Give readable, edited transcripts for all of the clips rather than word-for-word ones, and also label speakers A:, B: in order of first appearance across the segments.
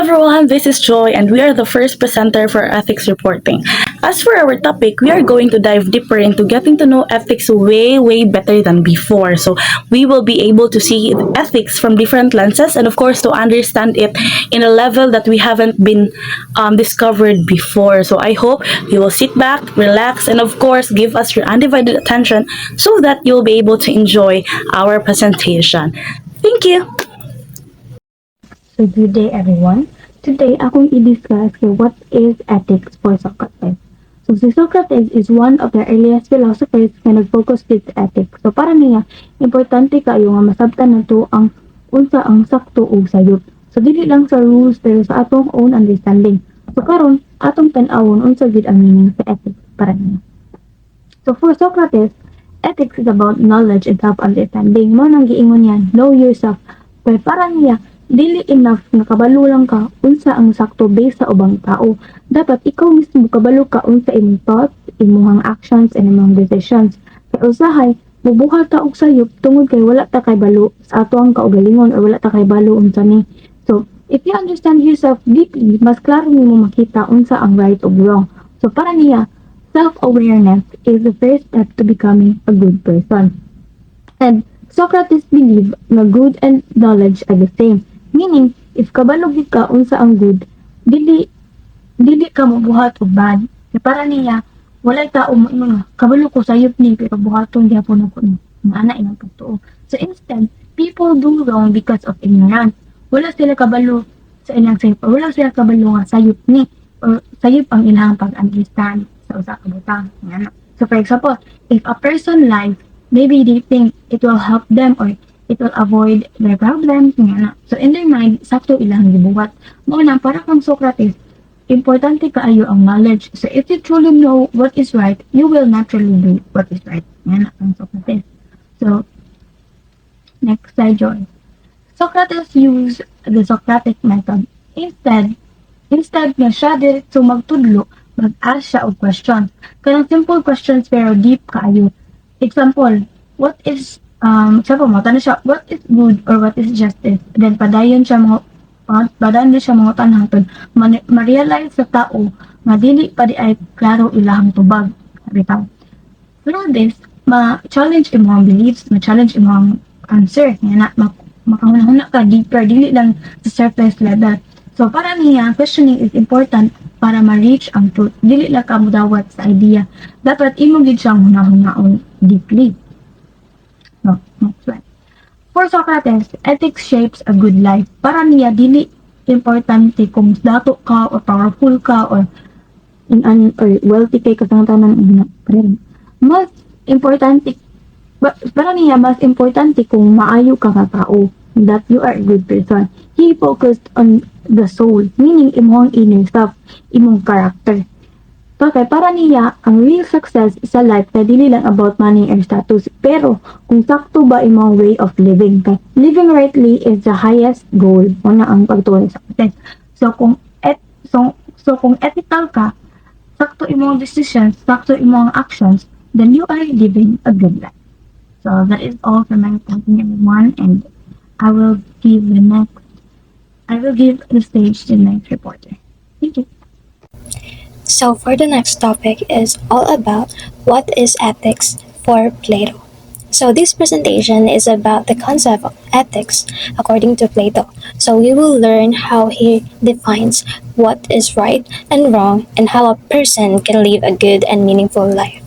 A: everyone, this is Joy and we are the first presenter for ethics reporting. As for our topic, we are going to dive deeper into getting to know ethics way better than before. So we will be able to see ethics from different lenses and of course to understand it in a level that we haven't been discovered before. So I hope you will sit back, relax, and of course give us your undivided attention so that you'll be able to enjoy our presentation. Thank you!
B: So good day everyone. Today akong i-discuss what is ethics for Socrates. So si Socrates is one of the earliest philosophers nga nag-focus with ethics. So para niya, importante kayo nga masabtan nato ang unsa ang sakto ug sayop. So dili lang sa rules pero sa atong own understanding. So karon atong tan-awon unsa gid ang meaning sa ethics para niya. So for Socrates, ethics is about knowledge and self-understanding. Mo nang giingon niya, know yourself. Pero para niya, dili enough nga kabalo lang ka unsa ang sakto based sa ubang tao. Dapat ikaw mismo kabalo ka unsa imong thoughts, imong actions, and imong decisions. Kay usahay, mubuhat ta og sayop tungod kay wala ta kay balo sa ato ang kaugalingon or wala ta kay balo unsa ni. So, if you understand yourself deeply, mas klaro nimo makita unsa ang right ug wrong. So para niya, self-awareness is the first step to becoming a good person. And Socrates believed na good and knowledge are the same. Meaning, if kabalog ka unsa ang good, dili ka mabuhat og bad. Kaya para niya, walay tao mo ingon kabalo ko sayop ni pero buhaton gyapon ako ni. Ana inang pagtuo. So instead, people do wrong because of ignorance. Wala sila kabalo sa ilang sayop. Wala sila kabalo nga sayop ni or sayop ang ilang pag-understand sa usa ka butang. So for example, if a person lies, maybe they think it will help them or it will avoid their problems. So in their mind, sakto ilang gibuhat. Muna, para kang Socrates, importante kaayo ang knowledge. So if you truly know what is right, you will naturally do what is right. Yan ang Socrates. So, next slide, Joy. Socrates used the Socratic method. Instead nga siya diretso magtudlo, mag-ask siya og questions. Kanang simple questions pero deep kaayo. Example, what is what is good or what is justice? Then padayon siya mga tanhantod ma-realize sa tao nga dili pa di ay klaro ilahang tubag. Bitaw. Through this, ma-challenge imong beliefs, ma-challenge imong answer. Nga makahuna ka deeper, dili lang sa surface level. So para niya, questioning is important para ma-reach ang truth. Dili lang ka mudawat sa idea. Dapat imo gid siyang hunahunaon deeply. No, next slide. For Socrates, ethics shapes a good life. Para niya, dili importante kung dato ka or powerful ka or wealthy kay katantanan. Mas importante, para niya, mas importante kung maayo ka ka tao, that you are a good person. He focused on the soul, meaning imong inner self, imong character. Okay, para niya, ang real success sa life na dili lang about money or status, pero kung sakto ba imong way of living. Okay? Living rightly is the highest goal. Una ang pagtuloy sa success. So kung kung ethical ka, sakto imong decisions, sakto imong actions, then you are living a good life. So that is all for my talking, everyone, and I will give the stage to the next reporter. Thank you.
C: So for the next topic is all about what is ethics for Plato. So this presentation is about the concept of ethics according to Plato. So we will learn how he defines what is right and wrong and how a person can live a good and meaningful life.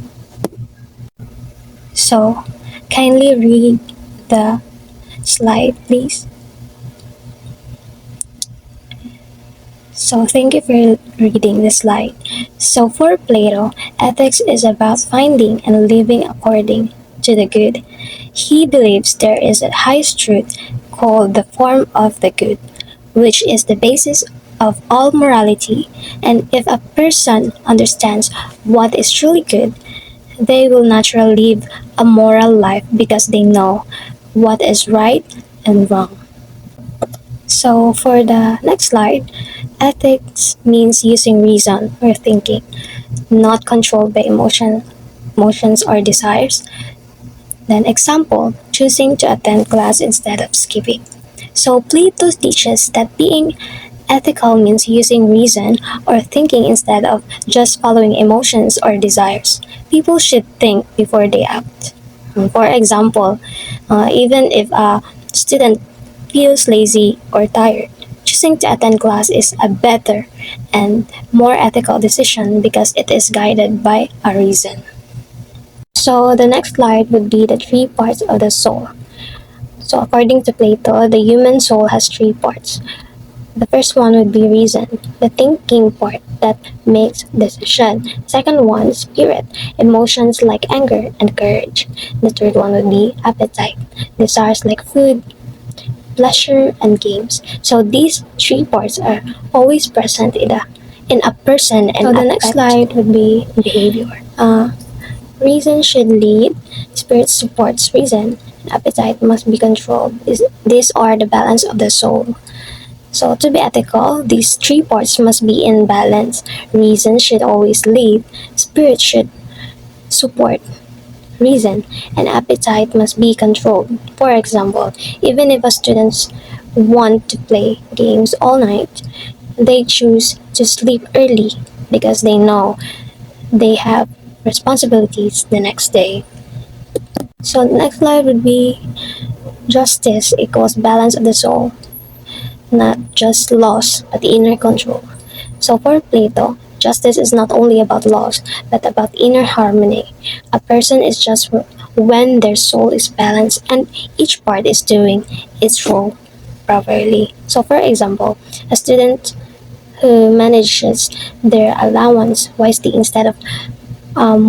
C: So kindly read the slide, please. So thank you for reading the slide. So for Plato, ethics is about finding and living according to the good. He believes there is a highest truth called the form of the good, which is the basis of all morality, and if a person understands what is truly good, they will naturally live a moral life because they know what is right and wrong. So for the next slide, ethics means using reason or thinking, not controlled by emotions or desires. Then example, choosing to attend class instead of skipping. So Plato teaches that being Ethical means using reason or thinking instead of just following emotions or desires. People should think before they act. For example, even if a student feels lazy or tired, choosing to attend class is a better and more ethical decision because it is guided by a reason. So the next slide would be the three parts of the soul. So according to Plato, the human soul has three parts. The first one would be reason, the thinking part that makes decision. Second one, spirit, emotions like anger and courage. The third one would be appetite, desires like food, pleasure, and games. So these three parts are always present in a person. And so the next slide would be behavior. Reason should lead, spirit supports reason, and appetite must be controlled. These are the balance of the soul. So to be ethical, these three parts must be in balance. Reason should always lead, spirit should support reason, and appetite must be controlled. For example, even if a students want to play games all night, they choose to sleep early because they know they have responsibilities the next day. So the next slide would be justice equals balance of the soul, not just laws, but inner control. So for Plato, justice is not only about laws, but about inner harmony. A person is just when their soul is balanced and each part is doing its role properly. So for example, a student who manages their allowance wisely instead of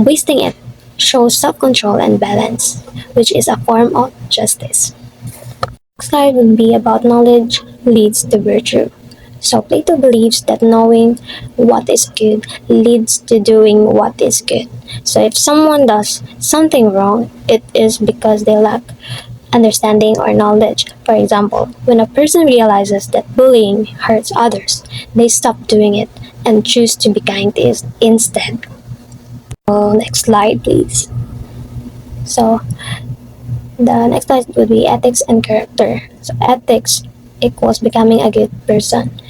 C: wasting it shows self-control and balance, which is a form of justice. Next slide would be about knowledge leads to virtue. So Plato believes that knowing what is good leads to doing what is good. So if someone does something wrong, it is because they lack understanding or knowledge. For example, when a person realizes that bullying hurts others, they stop doing it and choose to be kind instead. So next slide, please. So the next slide would be ethics and character. So ethics equals becoming a good person,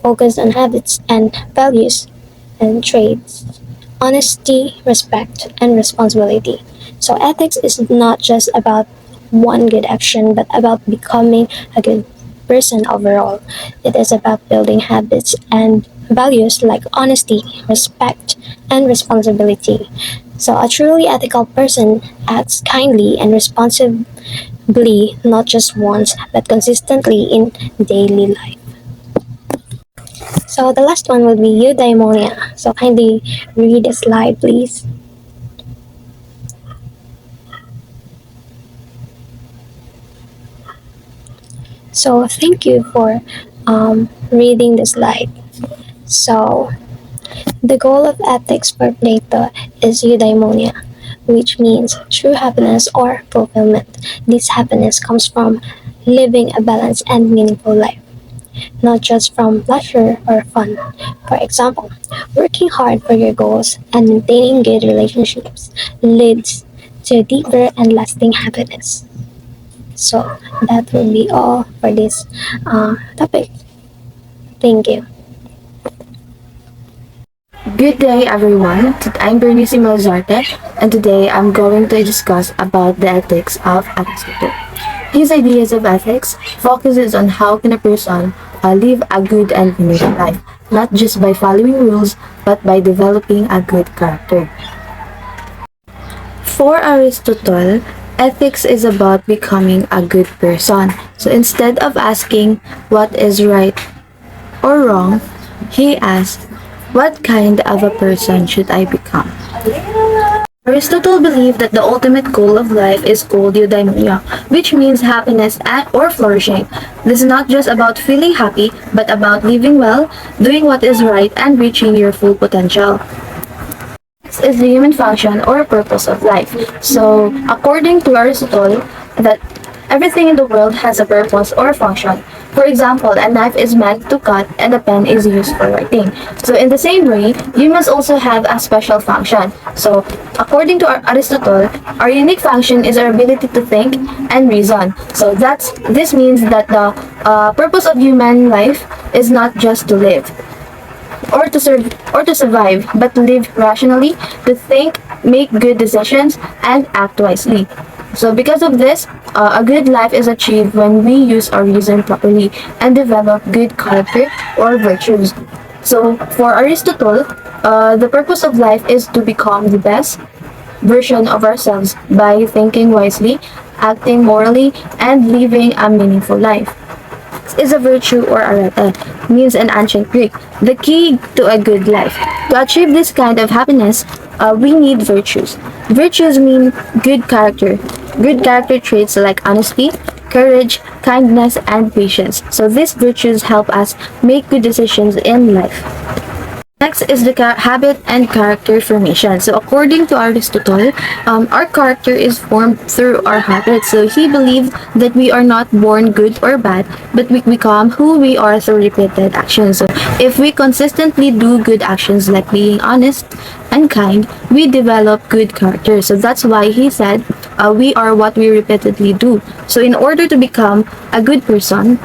C: focused on habits and values and traits, honesty, respect, and responsibility. So ethics is not just about one good action, but about becoming a good person overall. It is about building habits and values like honesty, respect, and responsibility. So a truly ethical person acts kindly and responsibly not just once but consistently in daily life. So the last one will be eudaimonia. So kindly read the slide, please. So thank you for reading the slide. So the goal of ethics for Plato is eudaimonia, which means true happiness or fulfillment. This happiness comes from living a balanced and meaningful life, not just from pleasure or fun. For example, working hard for your goals and maintaining good relationships leads to deeper and lasting happiness. So that will be all for this topic. Thank you.
D: Good day everyone, I'm Bernice Malzarte and today I'm going to discuss about the ethics of Aristotle. His ideas of ethics focuses on how can a person live a good and meaningful life, not just by following rules but by developing a good character. For Aristotle, ethics is about becoming a good person. So instead of asking what is right or wrong, he asked, what kind of a person should I become? Aristotle believed that the ultimate goal of life is called eudaimonia, which means happiness or flourishing. This is not just about feeling happy, but about living well, doing what is right, and reaching your full potential. This is the human function or purpose of life. So, according to Aristotle, that everything in the world has a purpose or function. For example, a knife is meant to cut and a pen is used for writing. So in the same way, humans also have a special function. So according to Aristotle, our unique function is our ability to think and reason. So this means that the purpose of human life is not just to live or to survive, but to live rationally, to think, make good decisions, and act wisely. So because of this, a good life is achieved when we use our reason properly and develop good character or virtues. So for Aristotle, the purpose of life is to become the best version of ourselves by thinking wisely, acting morally, and living a meaningful life. Is a virtue or arete, means in ancient Greek, the key to a good life. To achieve this kind of happiness, we need virtues. Virtues mean good character. Good character traits like honesty, courage, kindness, and patience. So these virtues help us make good decisions in life. Next is the habit and character formation. So according to Aristotle, our character is formed through our habits. So he believed that we are not born good or bad, but we become who we are through repeated actions. So if we consistently do good actions like being honest and kind, we develop good character. So that's why he said, we are what we repeatedly do. So in order to become a good person,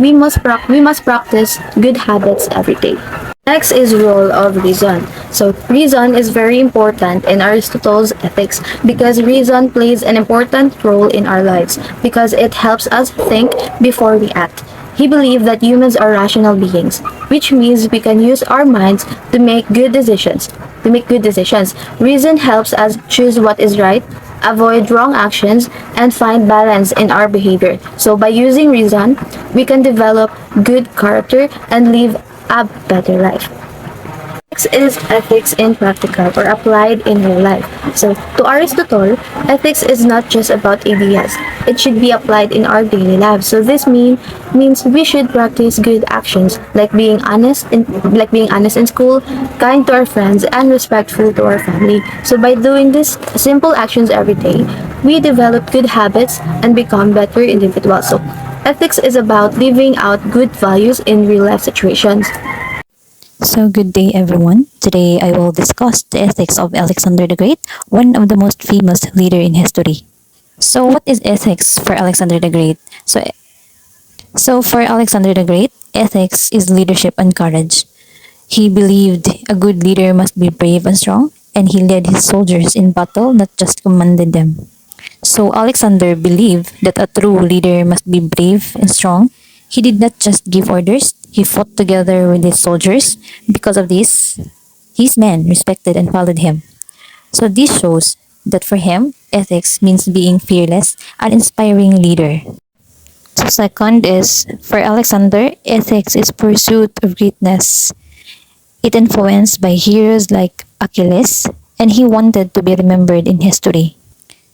D: we must practice good habits every day. Next is role of reason. So reason is very important in Aristotle's ethics because reason plays an important role in our lives because it helps us think before we act. He believed that humans are rational beings, which means we can use our minds to make good decisions. Reason helps us choose what is right, avoid wrong actions, and find balance in our behavior. So by using reason, we can develop good character and live a better life. Next is ethics in practical or applied in real life. So to Aristotle, ethics is not just about ideas. It should be applied in our daily lives. So this means we should practice good actions like being honest in school, kind to our friends, and respectful to our family. So by doing these simple actions every day, we develop good habits and become better individuals. So ethics is about living out good values in real life situations.
E: So good day everyone. Today I will discuss the ethics of Alexander the Great, one of the most famous leader in history. So what is ethics for Alexander the Great? So for Alexander the Great, ethics is leadership and courage. He believed a good leader must be brave and strong, and he led his soldiers in battle, not just commanded them. So Alexander believed that a true leader must be brave and strong. He did not just give orders, he fought together with his soldiers. Because of this, his men respected and followed him. So this shows that for him, ethics means being fearless and inspiring leader. So second is, for Alexander, ethics is pursuit of greatness. It influenced by heroes like Achilles, and he wanted to be remembered in history.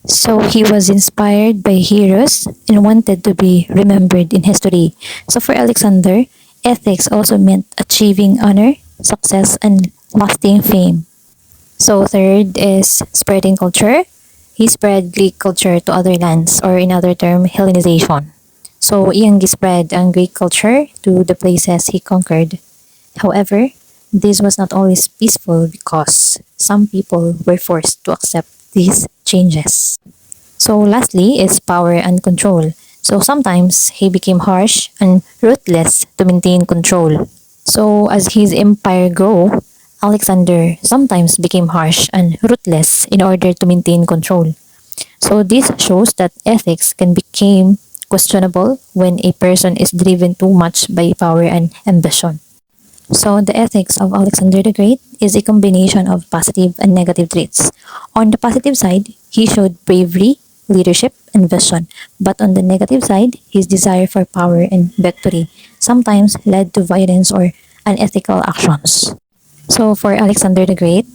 E: So he was inspired by heroes and wanted to be remembered in history. So for Alexander, ethics also meant achieving honor, success, and lasting fame. So third is spreading culture. He spread Greek culture to other lands, or in other term, Hellenization. So iyang spread ang Greek culture to the places he conquered. However, this was not always peaceful because some people were forced to accept these changes. So lastly is power and control. So sometimes he became harsh and ruthless to maintain control. So as his empire grew, Alexander sometimes became harsh and ruthless in order to maintain control. So this shows that ethics can become questionable when a person is driven too much by power and ambition. So the ethics of Alexander the Great is a combination of positive and negative traits. On the positive side, he showed bravery, leadership, and vision. But on the negative side, his desire for power and victory sometimes led to violence or unethical actions. So for Alexander the Great,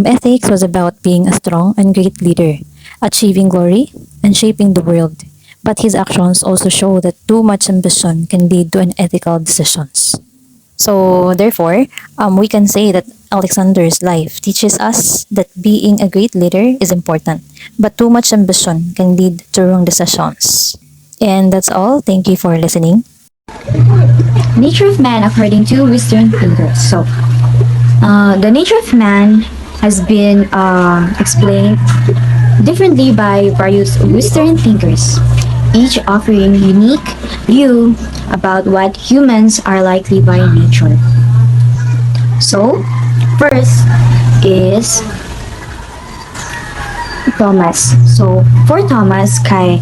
E: ethics was about being a strong and great leader, achieving glory, and shaping the world. But his actions also show that too much ambition can lead to unethical decisions. So therefore, we can say that Alexander's life teaches us that being a great leader is important, but too much ambition can lead to wrong decisions. And that's all. Thank you for listening.
F: Nature of man according to Western thinkers. So, the nature of man has been explained differently by various Western thinkers. each offering unique view about what humans are likely by nature. So, first is Thomas. So, for Thomas, kay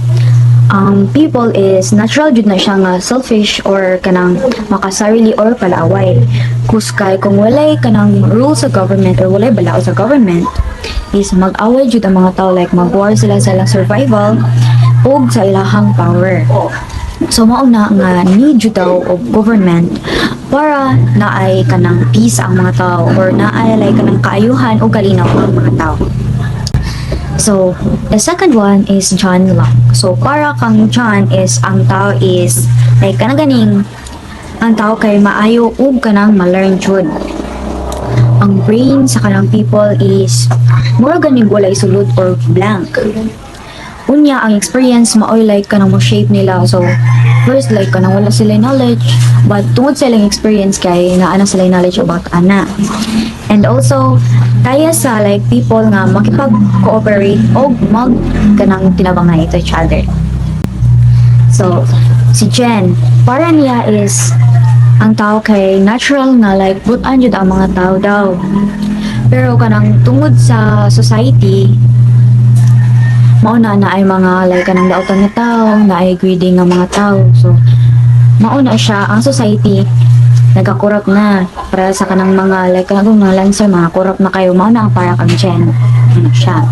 F: people is natural jud na siya nga selfish or kanang makasarili or palaaway. Kuskay kung walay kanang rules sa government or walay balao sa government is mag-away jud ang mga tao, like mag-war sila sa ilang survival ug sa ilahang power. So mao na nga need jud daw of government para naay kanang peace ang mga tao or naay like kanang kaayuhan o kalinaw ang mga tao. So, the second one is John Locke. So, para kang John is, ang tao is, like, kanang ang tao kay maayo ug kanang ma-learn jud. Ang brain sa kanang people is, more ganing walay sulod or blank. Unya, ang experience maoy like kanang mo shape nila. So, first, like, kanang wala sila knowledge, but tungod sa ilang experience kay naana sila knowledge about ana. And also, kaya sa like people nga makipag-cooperate o mag kanang tinabangan ito each other. So, si Jen, para niya is ang tao kay natural nga like butan jud ang mga tao daw. Pero kanang tungod sa society, mauna na ay mga like kanang daotan nga tao, na ay greedy nga mga tao. So, mauna siya ang society nagakurap na para sa kanang mga like kanang mga lancer, mga kurap na kayo, mauna ang para kang Jen. Ano siya?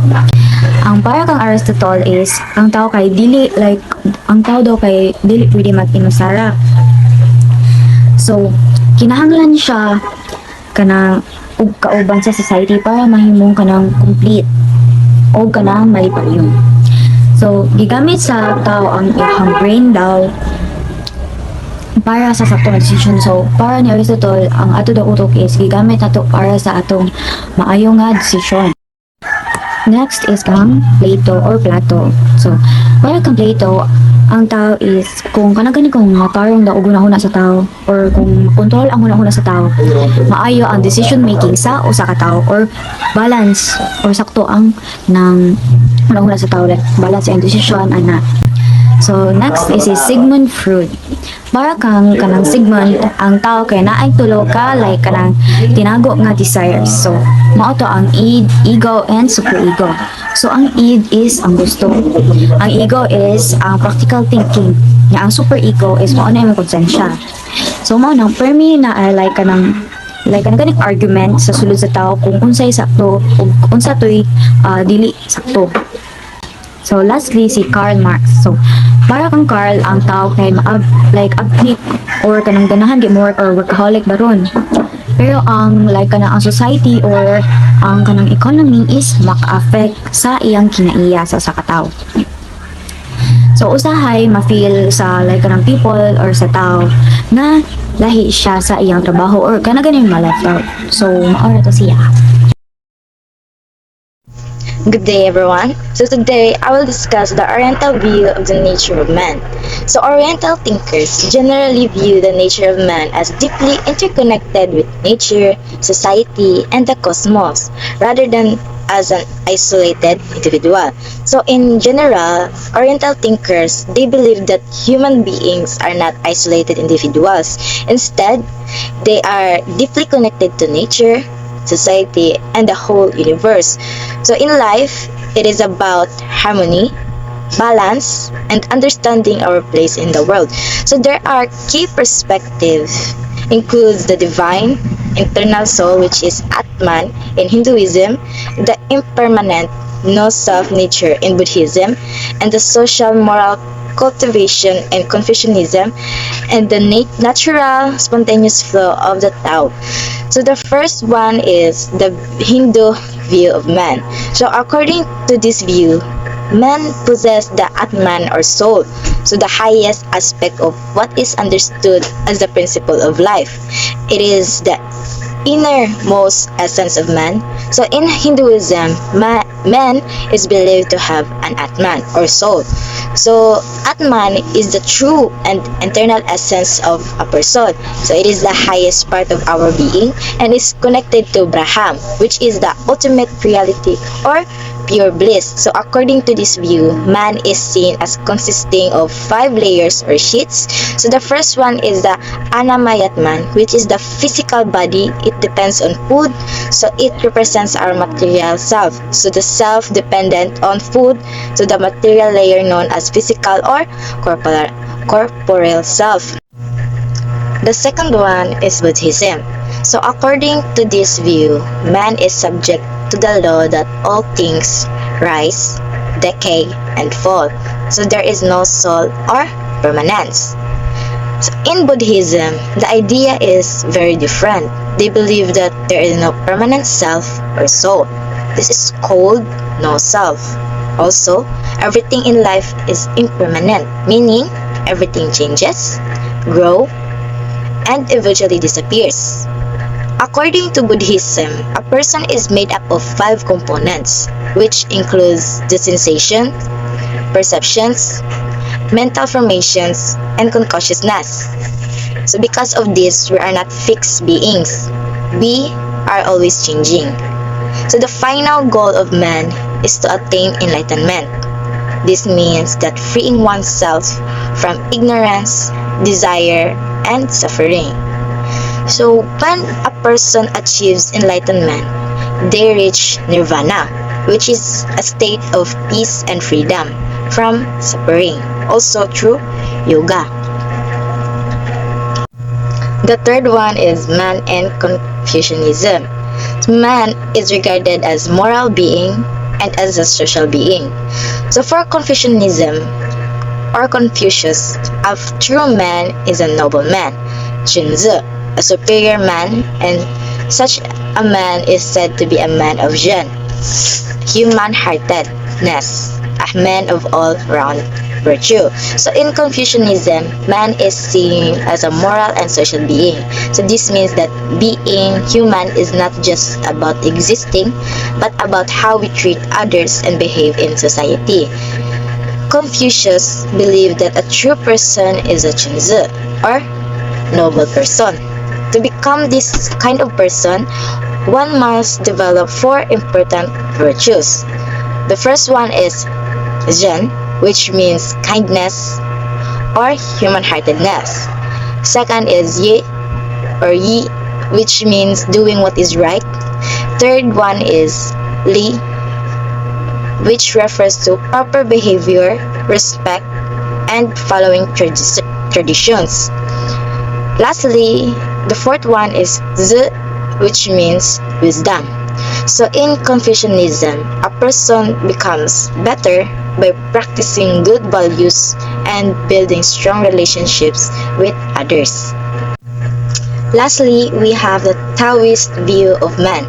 F: Ang para kang Aristotle is ang tao kay dili like ang tao daw kay dili pwede mag-inusara. So kinahanglan siya kanang ug kauban sa society para mahimong kanang complete o kanang malipayon. So gigamit sa tao ang iyang brain daw para sa saktong decision. So, para ni Aristotle, ang ato daw utok is gigamit nato para sa atong maayo nga decision. Next is kang Plato or Plato. So, para kang Plato, ang tao is kung kanagani kung matarong daw una-una sa tao or kung control ang una-una sa tao, maayo ang decision making sa usa ka tao or balance or sakto ang nang una-una sa tao, like balance ang decision ana. So, next is si Sigmund Freud. Para kang kanang Sigmund, ang tao kay naay tulo ka like kanang tinago nga desires. So, mao to ang id, ego, and superego. So, ang id is ang gusto. Ang ego is ang practical thinking. Nga ang superego is mao na yung konsensya. So, mao nang permi na ay like kanang ganing argument sa sulod sa tao kung unsay sakto o unsa toy dili sakto. So, lastly, si Karl Marx. So, para kang Karl, ang tao kay agnik or kanang ganahan di more or workaholic baron. Pero ang like kanang ang society or ang kanang economy is maka-affect sa iyang kinaiya sa katao. So, usahay ma-feel sa like kanang people or sa tao na lahi siya sa iyang trabaho or kanang ganing ma-left out. So, maora to siya.
G: Good day, everyone. So today, I will discuss the Oriental view of the nature of man. So Oriental thinkers generally view the nature of man as deeply interconnected with nature, society, and the cosmos, rather than as an isolated individual. So in general, Oriental thinkers, they believe that human beings are not isolated individuals. Instead, they are deeply connected to nature, society, and the whole universe. So in life, it is about harmony, balance, and understanding our place in the world. So there are key perspectives includes the divine, internal soul, which is Atman in Hinduism, the impermanent no-self nature in Buddhism, and the social moral cultivation in Confucianism, and the natural spontaneous flow of the Tao. So the first one is the Hindu view of man. So according to this view, man possess the Atman or soul, so the highest aspect of what is understood as the principle of life. It is the innermost essence of man. So in Hinduism, man is believed to have an Atman or soul. So Atman is the true and internal essence of a person. So it is the highest part of our being and is connected to Brahman, which is the ultimate reality or pure bliss. So according to this view, man is seen as consisting of 5 layers or sheets. So the first one is the anamayat man, which is the physical body. It depends on food, so it represents our material self. So the self dependent on food, so the material layer known as physical or corporeal self. The second one is Buddhism. So according to this view, man is subject to the law that all things rise, decay, and fall. So there is no soul or permanence. So in Buddhism, the idea is very different. They believe that there is no permanent self or soul. This is called no self. Also, everything in life is impermanent, meaning everything changes, grow, and eventually disappears. According to Buddhism, a person is made up of 5 components, which includes the sensation, perceptions, mental formations, and consciousness. So because of this, we are not fixed beings. We are always changing. So the final goal of man is to attain enlightenment. This means that freeing oneself from ignorance, desire, and suffering. So when a person achieves enlightenment, they reach nirvana, which is a state of peace and freedom from suffering, also through yoga. The third one is man and Confucianism. Man is regarded as moral being and as a social being. So for Confucianism or Confucius, a true man is a noble man, Junzi, a superior man, and such a man is said to be a man of Zhen, human-heartedness, a man of all-round virtue. So in Confucianism, man is seen as a moral and social being. So this means that being human is not just about existing, but about how we treat others and behave in society. Confucius believed that a true person is a Junzi, or noble person. To become this kind of person, one must develop 4 important virtues. The first one is Zhen, which means kindness or human-heartedness. Second is Yi or Yi, which means doing what is right. Third one is Li, which refers to proper behavior, respect, and following traditions. Lastly, the fourth one is Zi, which means wisdom. So in Confucianism, a person becomes better by practicing good values and building strong relationships with others. Lastly, we have the Taoist view of man.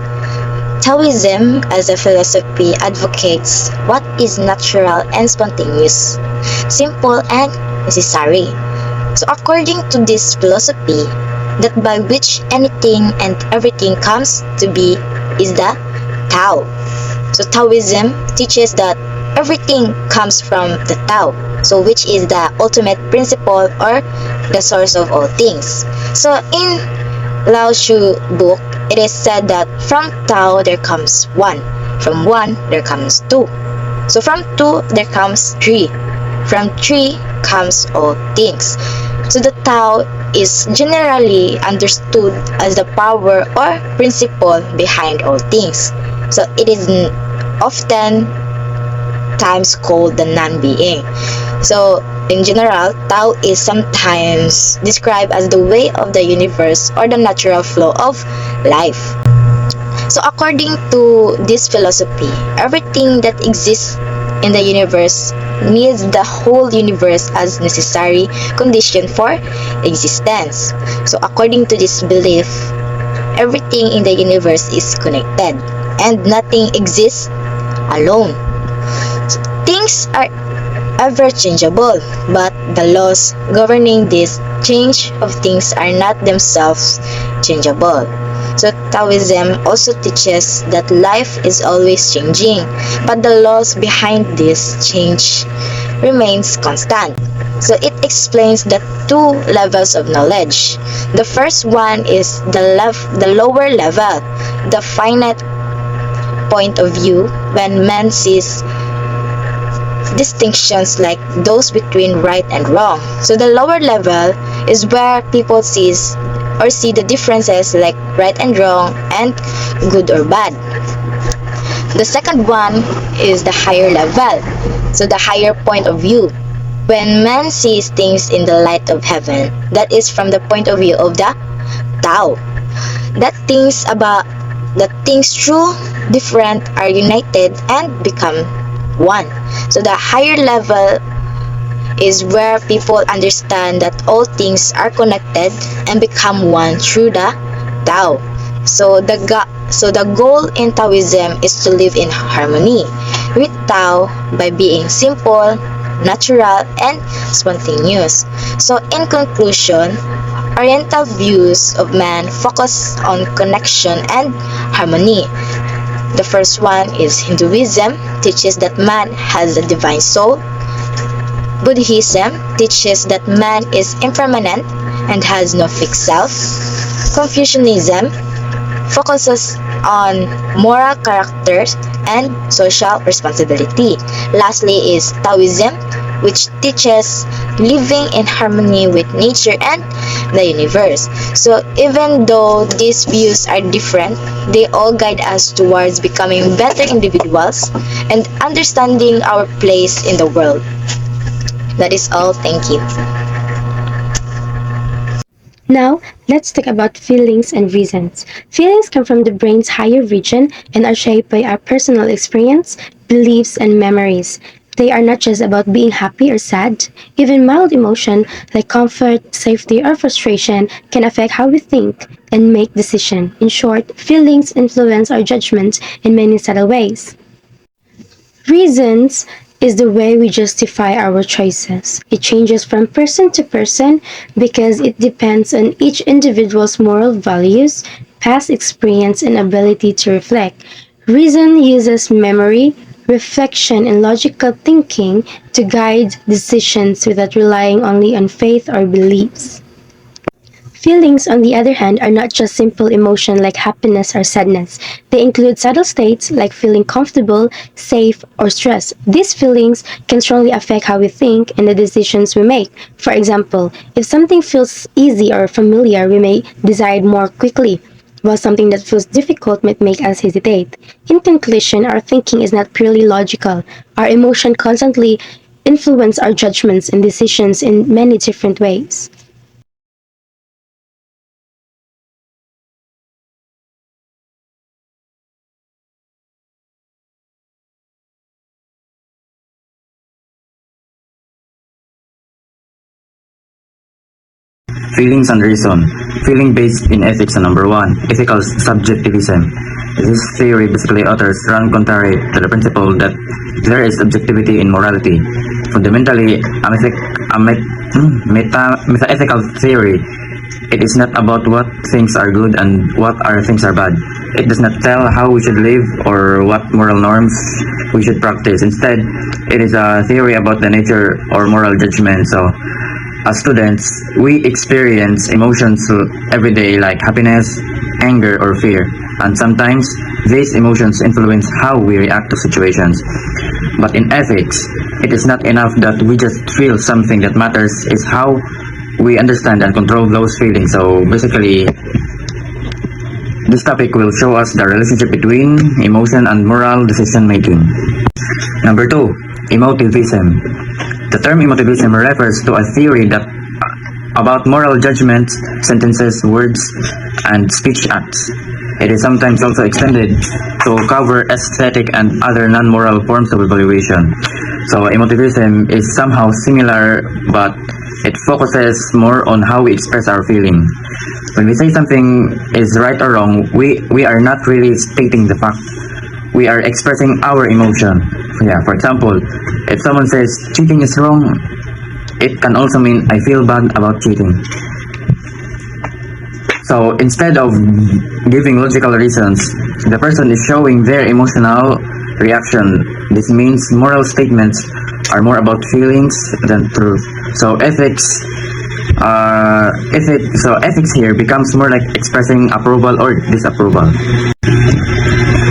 G: Taoism as a philosophy advocates what is natural and spontaneous, simple and necessary. So according to this philosophy, that by which anything and everything comes to be is the Tao. So Taoism teaches that everything comes from the Tao, so which is the ultimate principle or the source of all things. So in Lao Tzu book, it is said that from Tao there comes 1, from 1 there comes 2. So from 2 there comes 3, from 3 comes all things. So the Tao is generally understood as the power or principle behind all things. So it is often times called the non-being. So in general, Tao is sometimes described as the way of the universe or the natural flow of life. So according to this philosophy, everything that exists in the universe needs the whole universe as necessary condition for existence. So according to this belief, everything in the universe is connected and nothing exists alone. So things are ever changeable, but the laws governing this change of things are not themselves changeable. So Taoism also teaches that life is always changing, but the laws behind this change remains constant. So it explains the 2 levels of knowledge. The first one is the lower level, the finite point of view when man sees distinctions like those between right and wrong. So the lower level is where people see the differences like right and wrong and good or bad. The second one is the higher level. So the higher point of view. When man sees things in the light of heaven, that is from the point of view of the Tao. That things true, different are united and become one. So the higher level is where people understand that all things are connected and become one through the Tao. So the goal in Taoism is to live in harmony with Tao by being simple, natural, and spontaneous. So in conclusion, Oriental views of man focus on connection and harmony. The first one is Hinduism, teaches that man has a divine soul. Buddhism teaches that man is impermanent and has no fixed self. Confucianism focuses on moral character and social responsibility. Lastly is Taoism, which teaches living in harmony with nature and the universe. So even though these views are different, they all guide us towards becoming better individuals and understanding our place in the world. That is all. Thank you.
B: Now, let's talk about feelings and reasons. Feelings come from the brain's higher region and are shaped by our personal experience, beliefs, and memories. They are not just about being happy or sad. Even mild emotion like comfort, safety, or frustration can affect how we think and make decisions. In short, feelings influence our judgment in many subtle ways. Reasons is the way we justify our choices. It changes from person to person because it depends on each individual's moral values, past experience, and ability to reflect. Reason uses memory, reflection, and logical thinking to guide decisions without relying only on faith or beliefs. Feelings, on the other hand, are not just simple emotion like happiness or sadness. They include subtle states like feeling comfortable, safe, or stressed. These feelings can strongly affect how we think and the decisions we make. For example, if something feels easy or familiar, we may decide more quickly, while something that feels difficult might make us hesitate. In conclusion, our thinking is not purely logical. Our emotions constantly influence our judgments and decisions in many different ways.
H: Feelings and reason. Feeling based in ethics number 1. Ethical subjectivism. This theory basically authors run contrary to the principle that there is objectivity in morality. Fundamentally, a meta-ethical theory. It is not about what things are good and what things are bad. It does not tell how we should live or what moral norms we should practice. Instead, it is a theory about the nature or moral judgment. So, as students, we experience emotions every day like happiness, anger, or fear. And sometimes, these emotions influence how we react to situations. But in ethics, it is not enough that we just feel something. That matters is how we understand and control those feelings. So basically, this topic will show us the relationship between emotion and moral decision making. Number 2, emotivism. The term emotivism refers to a theory that about moral judgments, sentences, words, and speech acts. It is sometimes also extended to cover aesthetic and other non-moral forms of evaluation. So emotivism is somehow similar, but it focuses more on how we express our feeling. When we say something is right or wrong, we are not really stating the fact. We are expressing our emotion. Yeah, for example, if someone says cheating is wrong, it can also mean I feel bad about cheating. So instead of giving logical reasons, the person is showing their emotional reaction. This means moral statements are more about feelings than truth. So ethics here becomes more like expressing approval or disapproval.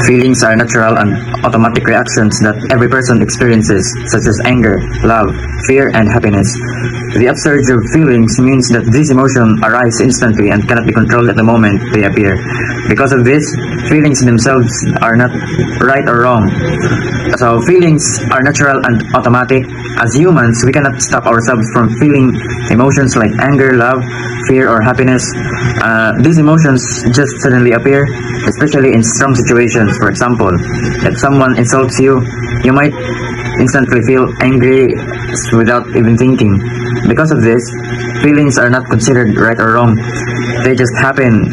H: Feelings are natural and automatic reactions that every person experiences, such as anger, love, fear, and happiness. The upsurge of feelings means that these emotions arise instantly and cannot be controlled at the moment they appear. Because of this, feelings themselves are not right or wrong. So feelings are natural and automatic. As humans, we cannot stop ourselves from feeling emotions like anger, love, fear, or happiness. These emotions just suddenly appear, especially in strong situations. For example, if someone insults you, you might instantly feel angry without even thinking. Because of this, feelings are not considered right or wrong. They just happen.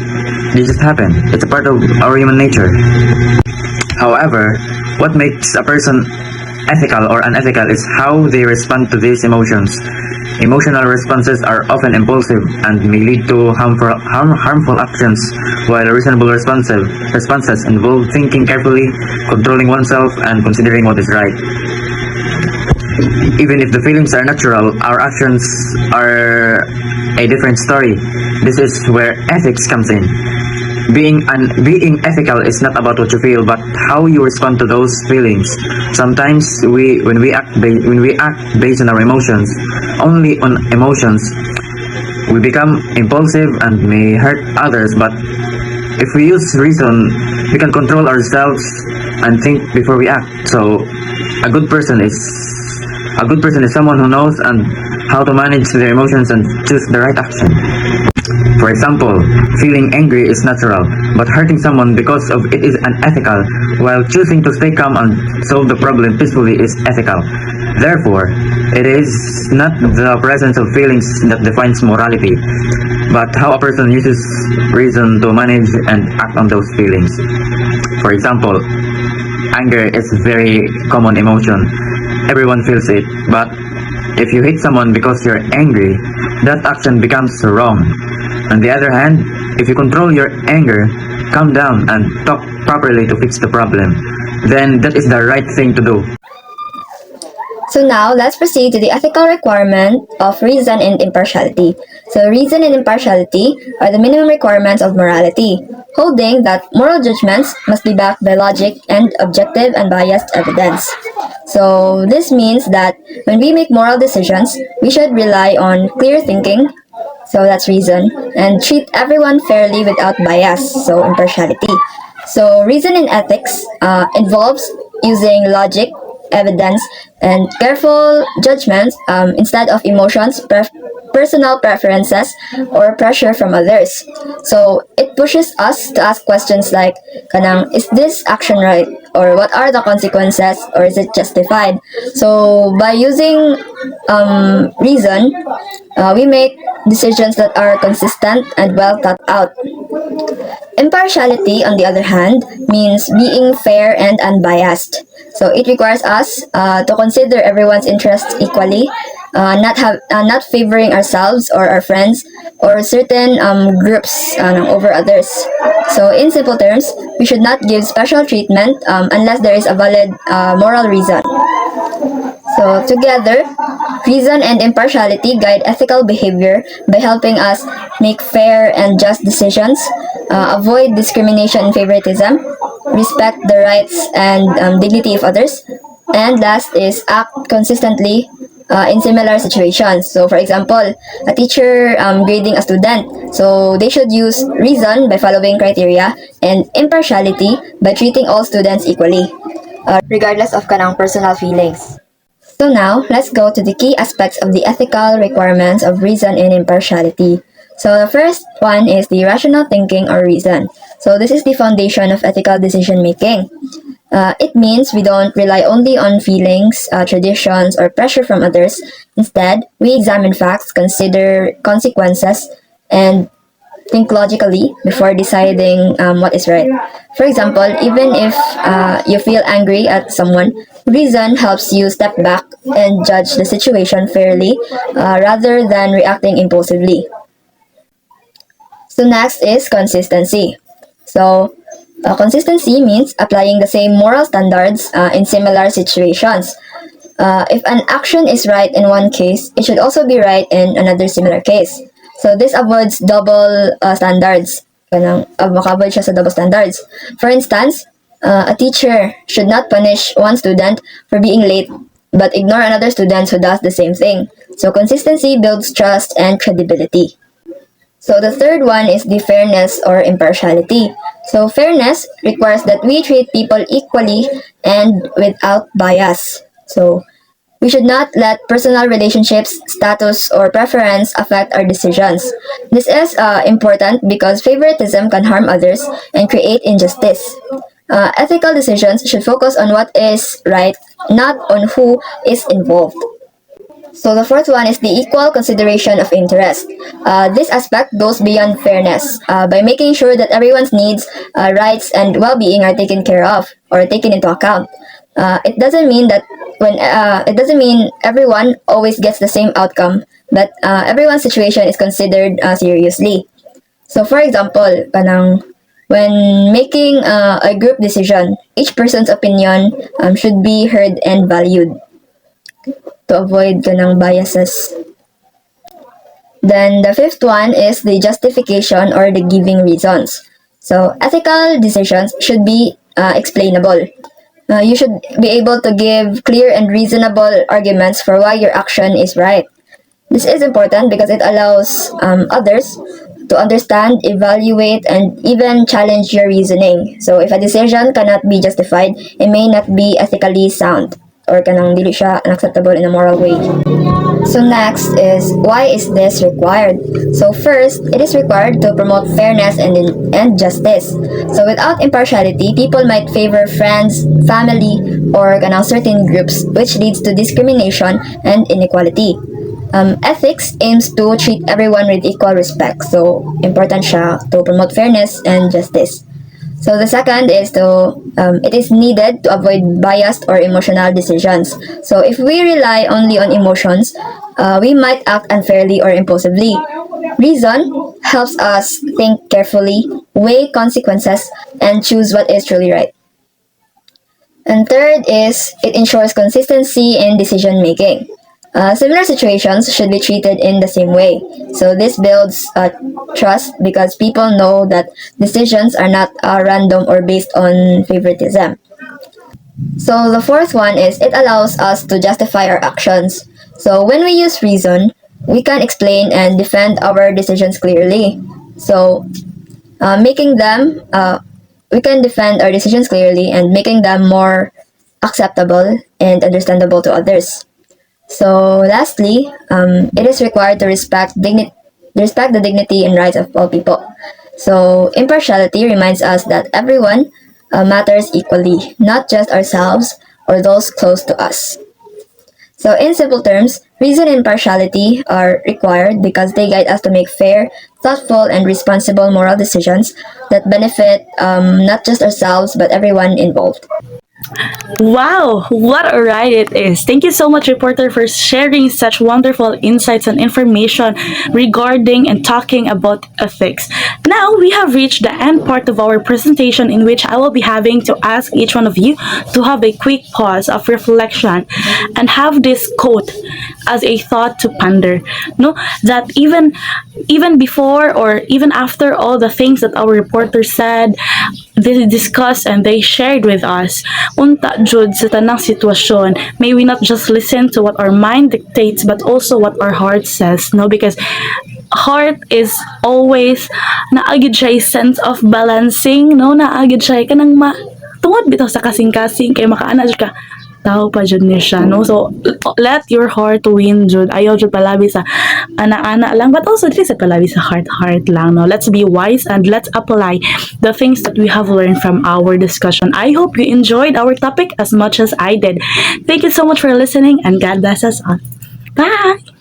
H: It's a part of our human nature. However, what makes a person ethical or unethical is how they respond to these emotions. Emotional responses are often impulsive and may lead to harmful actions, while reasonable responses involve thinking carefully, controlling oneself, and considering what is right. Even if the feelings are natural, our actions are a different story. This is where ethics comes in. Being ethical is not about what you feel, but how you respond to those feelings. Sometimes when we act based on our emotions, only on emotions, we become impulsive and may hurt others. But if we use reason, we can control ourselves and think before we act. So a good person is someone who knows and how to manage their emotions and choose the right action. For example, feeling angry is natural, but hurting someone because of it is unethical, while choosing to stay calm and solve the problem peacefully is ethical. Therefore, it is not the presence of feelings that defines morality, but how a person uses reason to manage and act on those feelings. For example, anger is a very common emotion. Everyone feels it, but if you hit someone because you're angry, that action becomes wrong. On the other hand, if you control your anger, calm down and talk properly to fix the problem, then that is the right thing to do.
I: So now, let's proceed to the ethical requirement of reason and impartiality. So reason and impartiality are the minimum requirements of morality, holding that moral judgments must be backed by logic and objective and biased evidence. So this means that when we make moral decisions, we should rely on clear thinking, so that's reason, and treat everyone fairly without bias, so impartiality. So reason in ethics involves using logic, evidence, and careful judgments instead of emotions, personal preferences, or pressure from others. So it pushes us to ask questions like, kanang, is this action right? Or what are the consequences? Or is it justified? So by using reason, we make decisions that are consistent and well thought out. Impartiality, on the other hand, means being fair and unbiased. So it requires us to consider everyone's interests equally, not favoring ourselves or our friends or certain groups over others. So in simple terms, we should not give special treatment unless there is a valid moral reason. So together, reason and impartiality guide ethical behavior by helping us make fair and just decisions, avoid discrimination and favoritism, respect the rights and dignity of others, and last is act consistently in similar situations. So for example, a teacher grading a student, so they should use reason by following criteria and impartiality by treating all students equally, regardless of kanang personal feelings. So now, let's go to the key aspects of the ethical requirements of reason and impartiality. So the first one is the rational thinking or reason. So this is the foundation of ethical decision making. It means we don't rely only on feelings, traditions, or pressure from others. Instead, we examine facts, consider consequences, and think logically before deciding what is right. For example, even if you feel angry at someone, reason helps you step back and judge the situation fairly rather than reacting impulsively. So next is consistency. So consistency means applying the same moral standards in similar situations. If an action is right in one case, it should also be right in another similar case. So this avoids double standards. Maka-avoid siya sa double standards. For instance, A teacher should not punish one student for being late but ignore another student who does the same thing. So consistency builds trust and credibility. So the third one is the fairness or impartiality. So fairness requires that we treat people equally and without bias. So we should not let personal relationships, status, or preference affect our decisions. This is important because favoritism can harm others and create injustice. Ethical decisions should focus on what is right, not on who is involved. So the fourth one is the equal consideration of interest. This aspect goes beyond fairness by making sure that everyone's needs, rights, and well-being are taken care of or taken into account. It doesn't mean that it doesn't mean everyone always gets the same outcome, but everyone's situation is considered seriously. So for example, when making a group decision, each person's opinion should be heard and valued to avoid biases. Then the fifth one is the justification or the giving reasons. So ethical decisions should be explainable. You should be able to give clear and reasonable arguments for why your action is right. This is important because it allows others to understand, evaluate, and even challenge your reasoning. So if a decision cannot be justified, it may not be ethically sound or kanang dili siya unacceptable in a moral way. So next is, why is this required? So first, it is required to promote fairness and justice. So without impartiality, people might favor friends, family, or kanang certain groups, which leads to discrimination and inequality. Ethics aims to treat everyone with equal respect. So important siya to promote fairness and justice. So the second is it is needed to avoid biased or emotional decisions. So if we rely only on emotions, we might act unfairly or impulsively. Reason helps us think carefully, weigh consequences, and choose what is truly right. And third is it ensures consistency in decision making. Similar situations should be treated in the same way. So this builds trust because people know that decisions are not random or based on favoritism. So the fourth one is it allows us to justify our actions. So when we use reason, we can explain and defend our decisions clearly. So making them, we can defend our decisions clearly and making them more acceptable and understandable to others. So lastly, it is required to respect the dignity and rights of all people. So impartiality reminds us that everyone matters equally, not just ourselves or those close to us. So in simple terms, reason and impartiality are required because they guide us to make fair, thoughtful, and responsible moral decisions that benefit not just ourselves but everyone involved.
A: Wow, what a ride it is. Thank you so much, reporter, for sharing such wonderful insights and information regarding and talking about ethics. Now, we have reached the end part of our presentation in which I will be having to ask each one of you to have a quick pause of reflection and have this quote as a thought to ponder. No, that even before or even after all the things that our reporter said, they discussed and they shared with us, unta jud sa tanang sitwasyon, may we not just listen to what our mind dictates but also what our heart says, no? Because heart is always naagid siya a sense of balancing, no? Naagid siya kanang tungod bitaw sa kasing-kasing kay makaana jud ka tao pa jud ni siya, no? So let your heart win jud, ayaw jud palabi sa ana-ana lang, but also dili sa palabi sa heart lang, no? Let's be wise and let's apply the things that we have learned from our discussion. I hope you enjoyed our topic as much as I did. Thank you so much for listening and God bless us all. Bye.